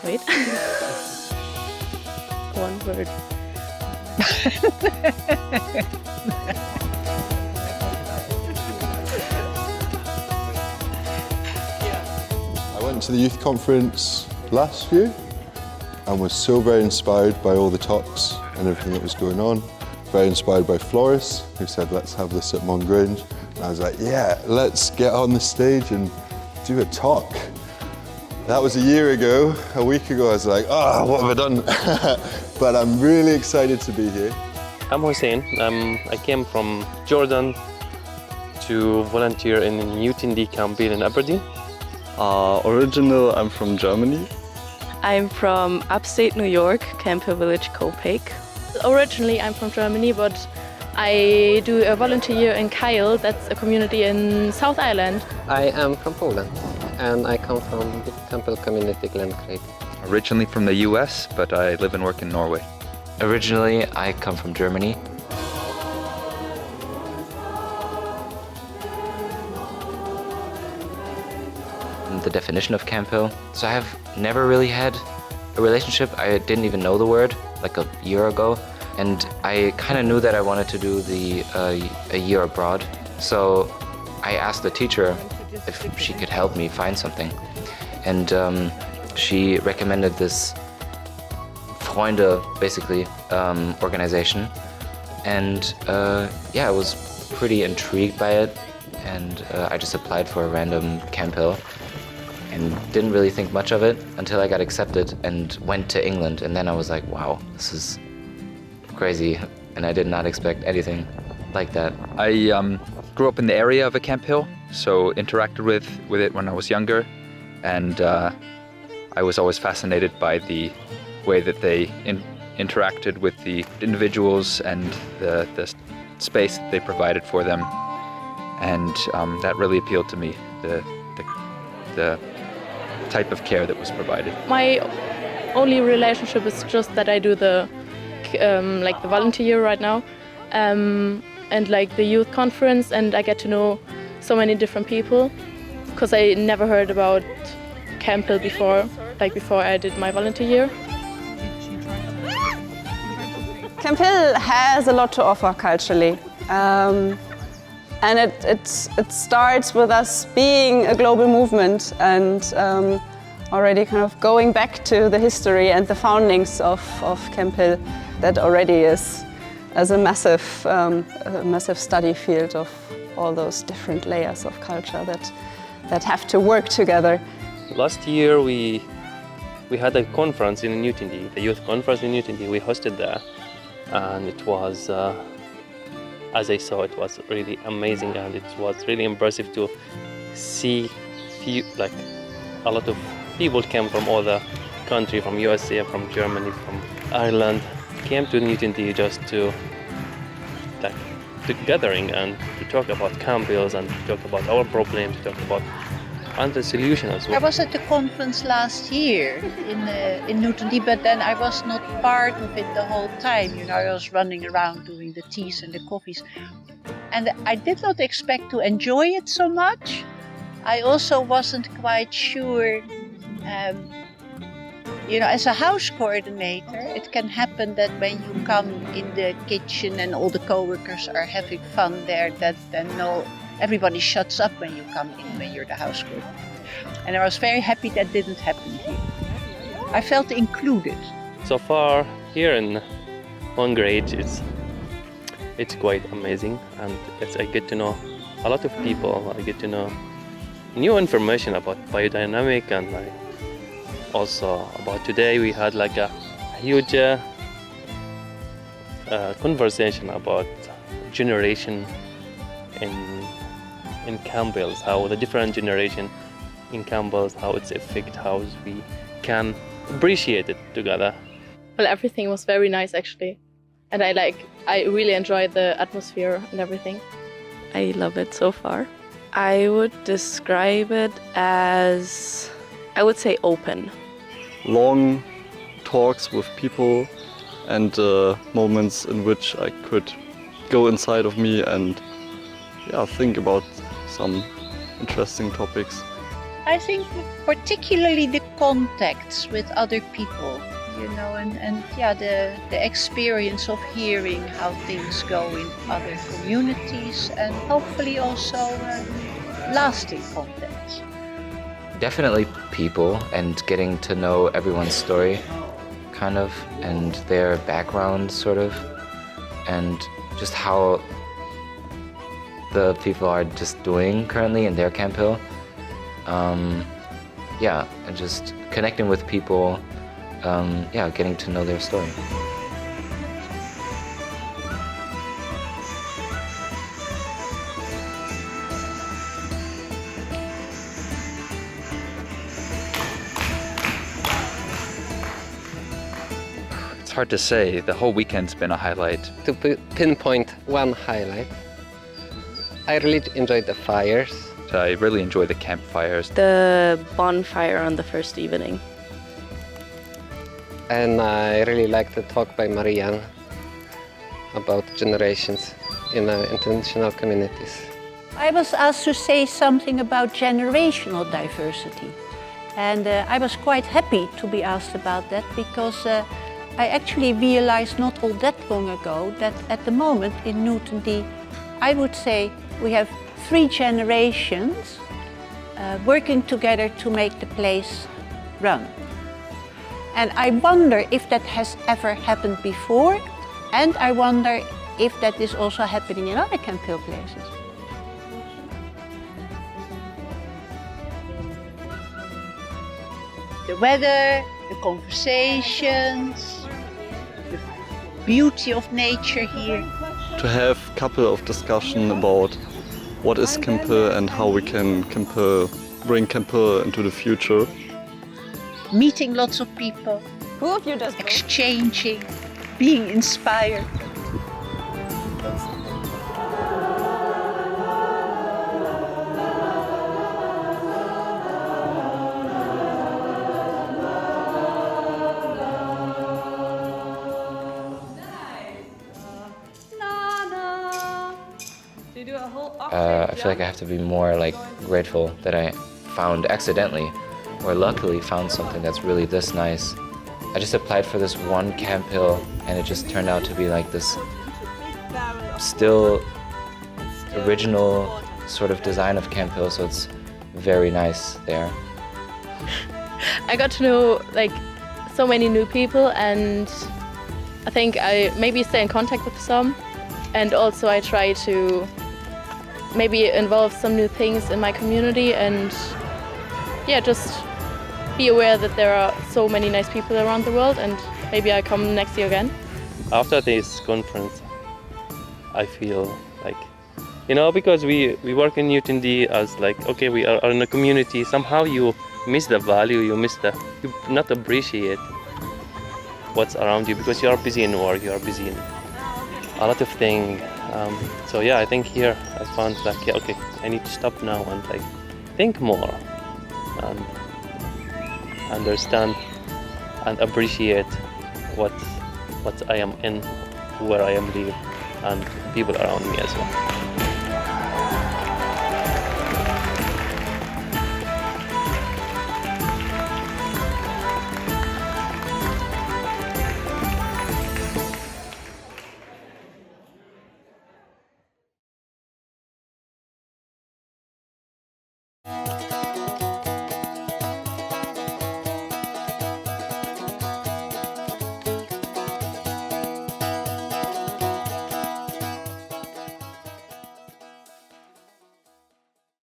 Wait. One word. I went to the youth conference last year and was so very inspired by all the talks and everything that was going on. Very inspired by Floris, who said, let's have this at Mourne Grange. And I was like, yeah, let's get on the stage and do a talk. That was a year ago. A week ago, I was like, oh, what have I done? But I'm really excited to be here. I'm Hussein. I came from Jordan to volunteer in UTND Camphill in Aberdeen. Original, I'm from Germany. I'm from upstate New York, Camphill Village, Copic. Originally, I'm from Germany, but I do a volunteer in Kyle, that's a community in South Ireland. I am from Poland, and I come from the Camphill Community Mourne Grange. Originally from the US, but I live and work in Norway. Originally, I come from Germany. The definition of Camphill. So I have never really had a relationship. I didn't even know the word like a year ago. And I kind of knew that I wanted to do a year abroad. So I asked the teacher if she could help me find something. And she recommended this Freunde, basically, organization. And yeah, I was pretty intrigued by it. And I just applied for a random Camphill and didn't really think much of it until I got accepted and went to England. And then I was like, wow, this is crazy. And I did not expect anything like that. I grew up in the area of a Camphill, so interacted with it when I was younger. And I was always fascinated by the way that they interacted with the individuals and the space that they provided for them. And that really appealed to me, the type of care that was provided. My only relationship is just that I do the like the volunteer right now, and like the youth conference, and I get to know so many different people because I never heard about Camphill before, like before I did my volunteer year. Camphill has a lot to offer culturally. And it starts with us being a global movement and already kind of going back to the history and the foundings of Camphill. That already is as a massive study field of all those different layers of culture that have to work together. Last year we had a conference in UTND, the youth conference in UTND. We hosted there, and it was. As I saw, it was really amazing, and it was really impressive to see like a lot of people came from all the country, from USA, from Germany, from Ireland, came to UTND just to gathering and to talk about Camphills and to talk about our problems, to talk about the solution as well. I was at the conference last year in UTND, but then I was not part of it the whole time. You know, I was running around doing the teas and the coffees, and I did not expect to enjoy it so much. I also wasn't quite sure. You know, as a house coordinator, it can happen that when you come in the kitchen and all the co-workers are having fun there, that then everybody shuts up when you come in, when you're the house cook. And I was very happy that didn't happen here. I felt included. So far here in Mourne Grange, it's quite amazing, and I get to know a lot of people. I get to know new information about biodynamic, and also about today we had like a huge conversation about generation in Campbell's, how the different generation in Campbell's, how it's affect, how we can appreciate it together. Well, everything was very nice actually, and I really enjoyed the atmosphere and everything. I love it so far. I would describe it as, I would say, open. Long talks with people and moments in which I could go inside of me and think about some interesting topics. I think particularly the contacts with other people, you know, and yeah, the experience of hearing how things go in other communities, and hopefully also lasting contacts. Definitely people, and getting to know everyone's story, kind of, and their background, sort of, and just how the people are just doing currently in their Camphill. Yeah, and just connecting with people, yeah, getting to know their story. It's hard to say. The whole weekend's been a highlight. To pinpoint one highlight, I really enjoyed the fires. I really enjoy the campfires. The bonfire on the first evening. And I really liked the talk by Marianne about generations in international communities. I was asked to say something about generational diversity. And I was quite happy to be asked about that, because I actually realized not all that long ago that at the moment in Newton D, I would say we have 3 generations working together to make the place run. And I wonder if that has ever happened before, and I wonder if that is also happening in other Camphill places. The weather, the conversations, the beauty of nature here. To have a couple of discussion about what is Camphill and how we can bring Camphill into the future. Meeting lots of people, Who of you does both? exchanging, being inspired. I feel like I have to be more like grateful that I found accidentally, or luckily found something that's really this nice. I just applied for this one Camphill, and it just turned out to be like this still original sort of design of Camphill, so it's very nice there. I got to know like so many new people, and I think I maybe stay in contact with some, and also I try to maybe involve some new things in my community, and yeah, just be aware that there are so many nice people around the world, and maybe I come next year again. After this conference, I feel like, you know, because we work in Newton D as like, okay, we are in a community, somehow you miss the value, you not appreciate what's around you, because you are busy in work, you are busy in a lot of things. So yeah, I think here I found like, yeah, okay, I need to stop now and like think more and understand and appreciate what I am in, where I am living, and people around me as well.